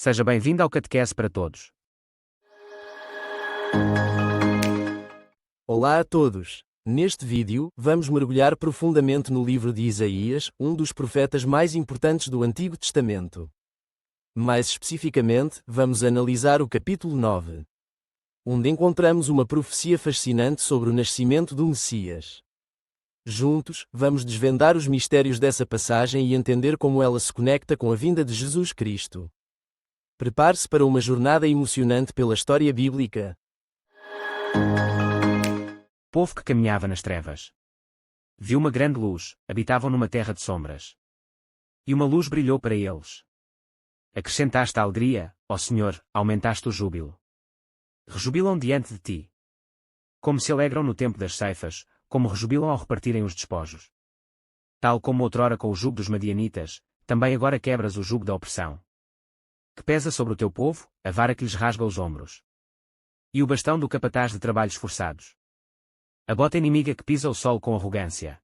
Seja bem-vindo ao Catequese para Todos. Olá a todos! Neste vídeo, vamos mergulhar profundamente no livro de Isaías, um dos profetas mais importantes do Antigo Testamento. Mais especificamente, vamos analisar o capítulo 9, onde encontramos uma profecia fascinante sobre o nascimento do Messias. Juntos, vamos desvendar os mistérios dessa passagem e entender como ela se conecta com a vinda de Jesus Cristo. Prepare-se para uma jornada emocionante pela história bíblica. Povo que caminhava nas trevas. Viu uma grande luz, habitavam numa terra de sombras. E uma luz brilhou para eles. Acrescentaste a alegria, ó Senhor, aumentaste o júbilo. Rejubilam diante de ti. Como se alegram no tempo das ceifas, como rejubilam ao repartirem os despojos. Tal como outrora com o jugo dos madianitas, também agora quebras o jugo da opressão. Que pesa sobre o teu povo, a vara que lhes rasga os ombros. E o bastão do capataz de trabalhos forçados. A bota inimiga que pisa o sol com arrogância.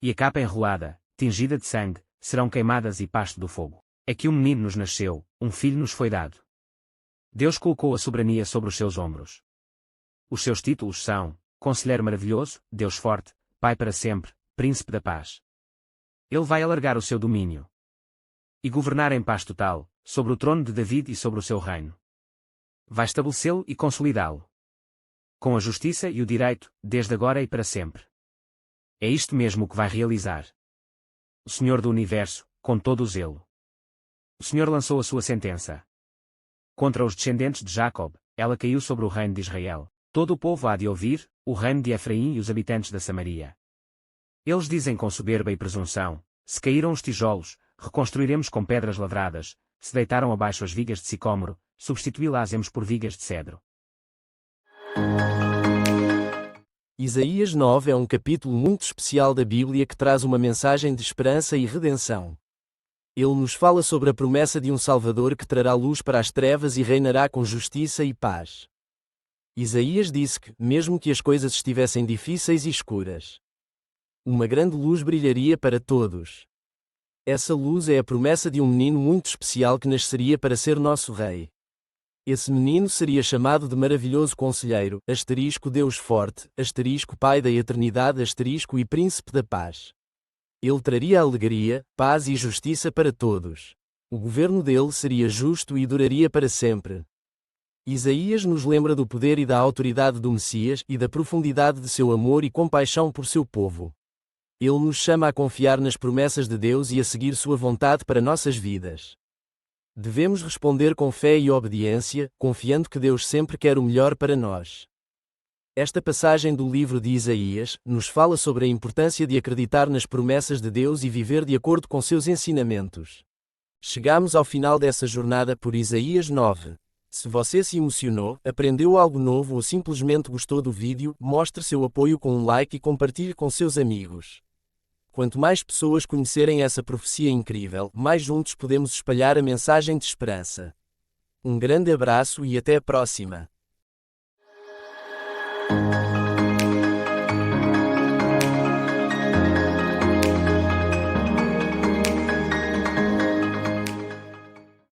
E a capa enrolada, tingida de sangue, serão queimadas e pasto do fogo. É que um menino nos nasceu, um filho nos foi dado. Deus colocou a soberania sobre os seus ombros. Os seus títulos são: Conselheiro maravilhoso, Deus forte, Pai para sempre, Príncipe da paz. Ele vai alargar o seu domínio e governar em paz total, sobre o trono de David e sobre o seu reino. Vai estabelecê-lo e consolidá-lo com a justiça e o direito, desde agora e para sempre. É isto mesmo que vai realizar o Senhor do Universo, com todo o zelo. O Senhor lançou a sua sentença contra os descendentes de Jacob, ela caiu sobre o reino de Israel. Todo o povo há de ouvir, o reino de Efraim e os habitantes da Samaria. Eles dizem com soberba e presunção: se caíram os tijolos, reconstruiremos com pedras lavradas, se deitaram abaixo as vigas de sicômoro, substituí-las-emos por vigas de cedro. Isaías 9 é um capítulo muito especial da Bíblia que traz uma mensagem de esperança e redenção. Ele nos fala sobre a promessa de um Salvador que trará luz para as trevas e reinará com justiça e paz. Isaías disse que, mesmo que as coisas estivessem difíceis e escuras, uma grande luz brilharia para todos. Essa luz é a promessa de um menino muito especial que nasceria para ser nosso rei. Esse menino seria chamado de Maravilhoso Conselheiro, Deus Forte, Pai da Eternidade, e Príncipe da Paz. Ele traria alegria, paz e justiça para todos. O governo dele seria justo e duraria para sempre. Isaías nos lembra do poder e da autoridade do Messias e da profundidade de seu amor e compaixão por seu povo. Ele nos chama a confiar nas promessas de Deus e a seguir sua vontade para nossas vidas. Devemos responder com fé e obediência, confiando que Deus sempre quer o melhor para nós. Esta passagem do livro de Isaías nos fala sobre a importância de acreditar nas promessas de Deus e viver de acordo com seus ensinamentos. Chegamos ao final dessa jornada por Isaías 9. Se você se emocionou, aprendeu algo novo ou simplesmente gostou do vídeo, mostre seu apoio com um like e compartilhe com seus amigos. Quanto mais pessoas conhecerem essa profecia incrível, mais juntos podemos espalhar a mensagem de esperança. Um grande abraço e até a próxima!